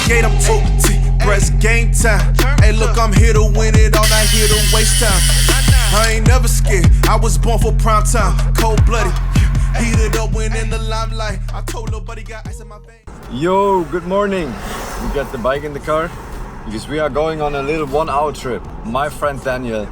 gate, I'm press game time. Hey, look, I'm here to win it all, not here to waste time. I ain't never scared, I was born for prime time. Cold-blooded, heated up when in the limelight. I told nobody got ice in my veins. Yo, good morning. We got the bike in the car because we are going on a little 1 hour trip. My friend Daniel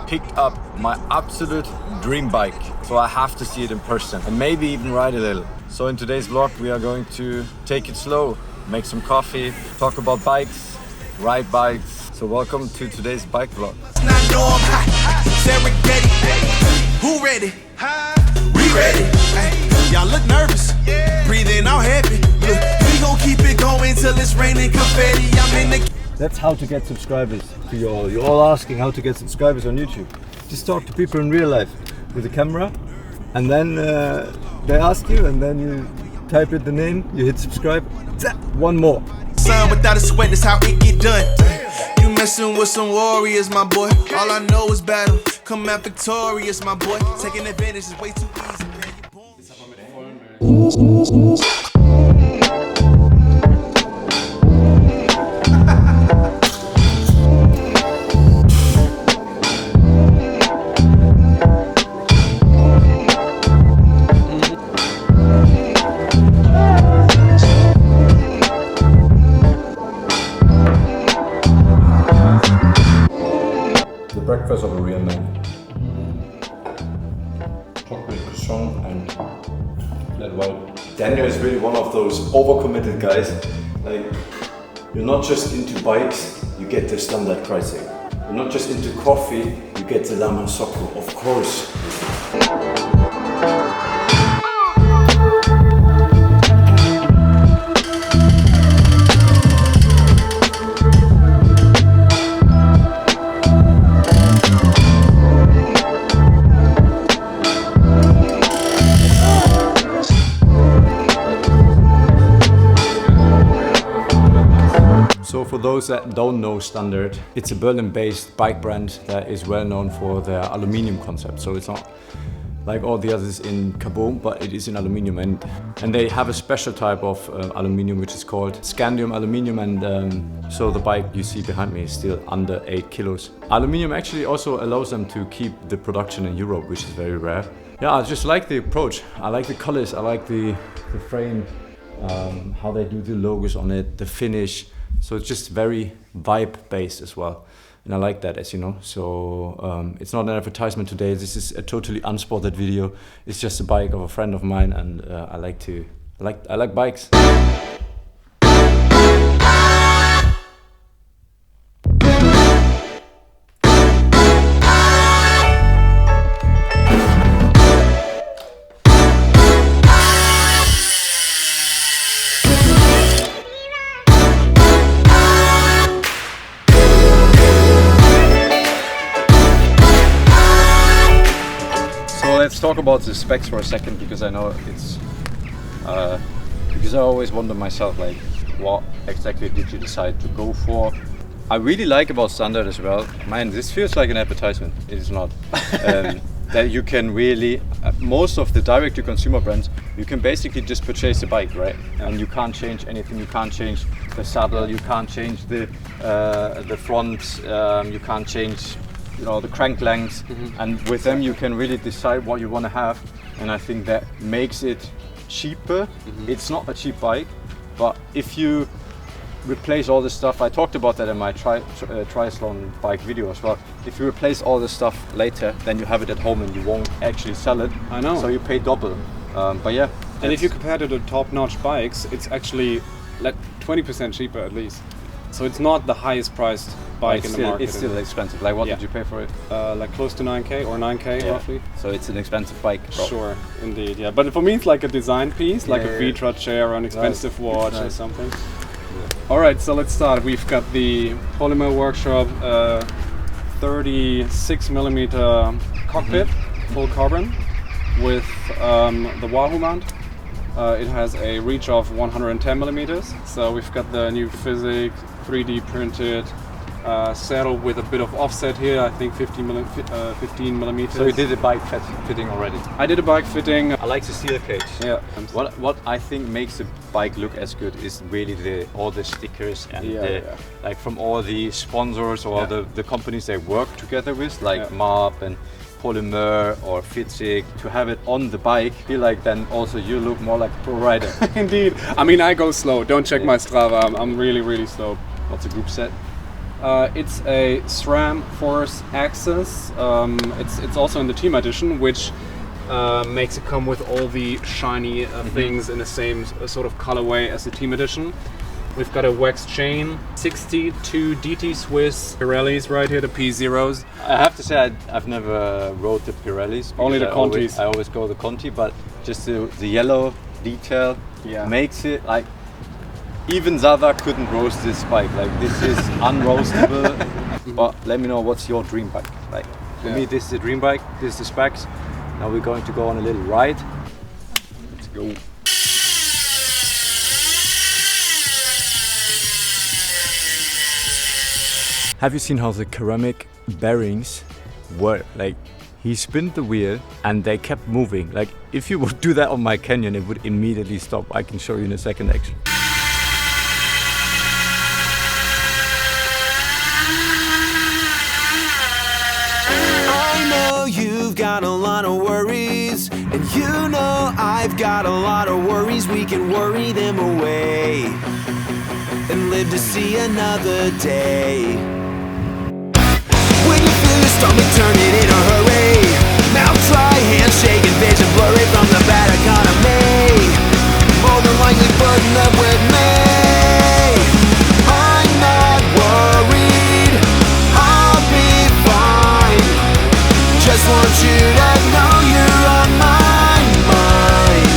picked up my absolute dream bike, so I have to see it in person and maybe even ride a little. So in today's vlog we are going to take it slow, make some coffee, talk about bikes, ride bikes. So welcome to today's bike vlog. Who ready? We ready. Y'all look nervous, breathing out happy. Look, we gon' keep it going till it's raining confetti. I'm in the. That's how to get subscribers to you all. You're all asking how to get subscribers on YouTube. Just talk to people in real life with a camera, and then they ask you, and then you type in the name, you hit subscribe. One more. Sun without a sweat, that's how it get done. You messing with some warriors, my boy. All I know is battle. Come out victorious, my boy. Taking advantage is way too easy. Breakfast of a real man. Chocolate croissant and flat white. Daniel is really one of those overcommitted guys. Like, you're not just into bikes, you get the Standert Kreissäge. You're not just into coffee, you get the Lama Socco, of course. So for those that don't know Standert, it's a Berlin-based bike brand that is well known for their aluminium concept. So it's not like all the others in carbon, but it is in aluminium, and they have a special type of aluminium which is called scandium aluminium, and so the bike you see behind me is still under 8 kilos. Aluminium actually also allows them to keep the production in Europe, which is very rare. Yeah, I just like the approach. I like the colors, I like the frame, how they do the logos on it, the finish. So it's just very vibe based as well, and I like that, as you know. So it's not an advertisement today. This is a totally unspotted video. It's just a bike of a friend of mine, and I like bikes. Let's talk about the specs for a second, because I know it's because I always wonder myself, like, what exactly did you decide to go for? I really like about Standert as well. Man, this feels like an advertisement. It is not. That you can really, most of the direct-to-consumer brands, you can basically just purchase the bike, right? And you can't change anything. You can't change the saddle. You can't change the front. You can't change, you know, the crank length, and with them you can really decide what you want to have, and I think that makes it cheaper. It's not a cheap bike, but if you replace all the stuff, I talked about that in my triathlon bike video as well. If you replace all the stuff later, then you have it at home and you won't actually sell it. I know. So you pay double. But yeah. And if you compare to the top-notch bikes, it's actually like 20% cheaper at least. So it's not the highest priced bike in the market. It's still expensive. Like, what did you pay for it? Like close to 9k or 9k roughly. So it's an expensive bike. Sure, indeed, yeah. But for me, it's like a design piece, like a Vitra chair or an expensive watch or something. All right, so let's start. We've got the Polymer Workshop 36mm cockpit, full carbon, with the Wahoo mount. It has a reach of 110mm. So we've got the new physics, 3D printed saddle with a bit of offset here, I think 15 millimeters. So you did a bike fitting already? I did a bike fitting. I like the steel cage. Yeah. What I think makes a bike look as good is really all the stickers and like from all the sponsors or the companies they work together with, like MAP and Polymer or Fitzig, to have it on the bike. I feel like then also you look more like a pro rider. Indeed. I mean, I go slow. Don't check my Strava. I'm really slow. What's the group set? It's a SRAM Force Access. It's also in the Team Edition, which makes it come with all the shiny things in the same sort of colorway as the Team Edition. We've got a wax chain, 62 DT Swiss Pirellis right here, the P0s. I have to say I've never rode the Pirellis. Only the Contis. I always go the Conti, but just the yellow detail makes it like even Zava couldn't roast this bike. Like this is unroastable. But let me know what's your dream bike. Like for me, this is the dream bike. This is the specs. Now we're going to go on a little ride. Let's go. Have you seen how the ceramic bearings work? Like he spun the wheel and they kept moving. Like if you would do that on my Canyon, it would immediately stop. I can show you in a second actually. I know you've got a lot of worries, and you know I've got a lot of worries. We can worry them away and live to see another day. When you feel your stomach turning in a hurry, mouth dry, handshake, and vision blurry from the bad economy, more than likely putting up with me. I'm not worried, I'll be fine. Just want you to know you're on my mind.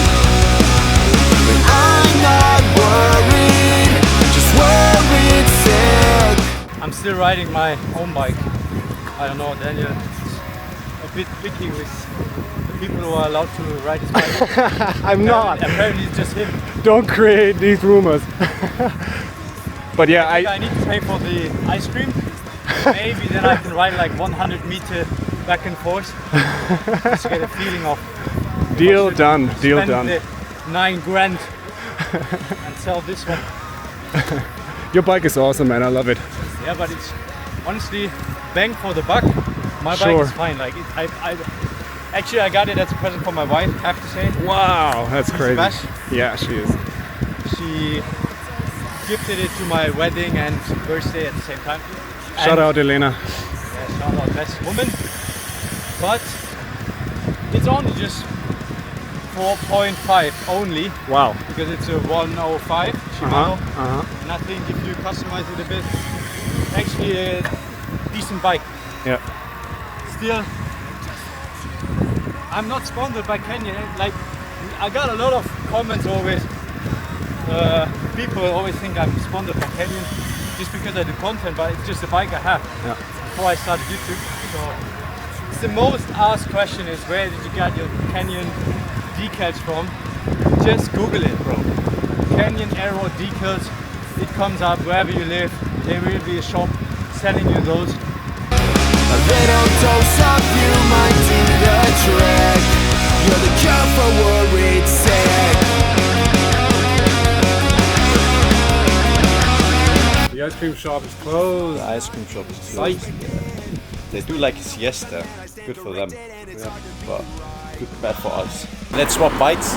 But I'm not worried, just worried sick. I'm still riding my own bike. I don't know, Daniel, it's a bit picky with the people who are allowed to ride his bike. I'm not. Apparently it's just him. Don't create these rumors. But yeah, I need to pay for the ice cream. Maybe then I can ride like 100 meters back and forth. Just get a feeling of... Deal done, deal spend done. the 9 grand and sell this one. Your bike is awesome, man. I love it. Yeah, but it's honestly bang for the buck. My bike is fine. Like actually, I got it as a present for my wife. I have to say. Wow, that's crazy. Smash. Yeah, she is. She gifted it to my wedding and birthday at the same time. Shout out, Elena. Yeah, shout out, best woman. But it's only just 4.5 only. Wow. Because it's a 105 Shimano. And I think if you customize it a bit, actually a decent bike. Yeah. Still, I'm not sponsored by Canyon. Like, I got a lot of comments always. People always think I'm sponsored by Canyon just because I do content, but it's just a bike I have. Yeah. Before I started YouTube. So it's the most asked question is, where did you get your Canyon decals from? Just Google it, bro. Canyon Aero decals. It comes up wherever you live. There will be a shop selling you those. A little dose of you might do the trick. You're the cure for worried sick. The ice cream shop is closed. The ice cream shop is closed. They do like a siesta. Good for them. Yeah. But bad for us. Let's swap bikes.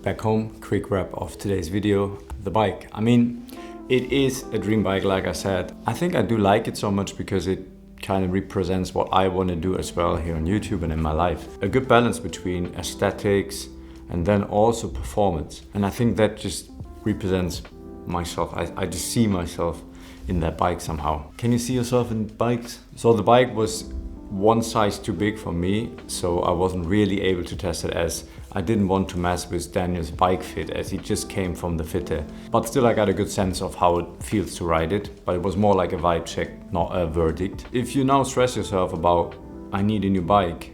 back home, quick wrap of today's video. The bike, I mean, it is a dream bike, like I said. I think I do like it so much because it kind of represents what I want to do as well here on YouTube and in my life. A good balance between aesthetics and then also performance. And I think that just represents myself. I just see myself in that bike somehow. Can you see yourself in bikes? So the bike was one size too big for me, so I wasn't really able to test it, as I didn't want to mess with Daniel's bike fit, as he just came from the fitter. But still I got a good sense of how it feels to ride it, but it was more like a vibe check, not a verdict. If you now stress yourself about, I need a new bike,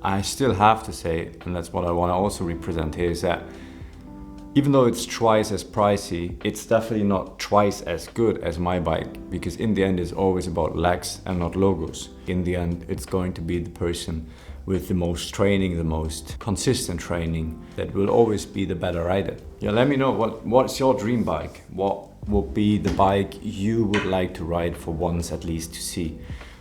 I still have to say, and that's what I want to also represent here, is that even though it's twice as pricey, it's definitely not twice as good as my bike, because in the end it's always about legs and not logos. In the end, it's going to be the person with the most training, the most consistent training, that will always be the better rider. Yeah, let me know what's your dream bike? What would be the bike you would like to ride for once at least to see?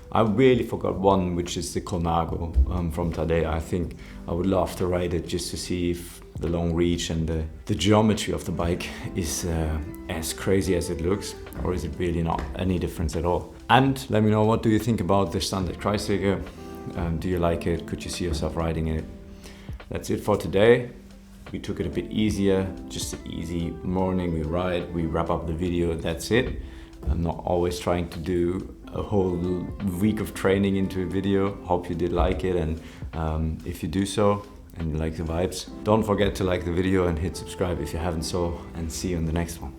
I really forgot one, which is the Colnago from Tadej. I think I would love to ride it just to see if the long reach and the geometry of the bike is as crazy as it looks, or is it really not any difference at all? And let me know, what do you think about the Standert Kreissäge? Do you like it? Could you see yourself riding it? That's it for today. We took it a bit easier, just an easy morning. We ride, we wrap up the video, that's it. I'm not always trying to do a whole week of training into a video. Hope you did like it, and if you do so and you like the vibes, don't forget to like the video and hit subscribe if you haven't so, and see you in the next one.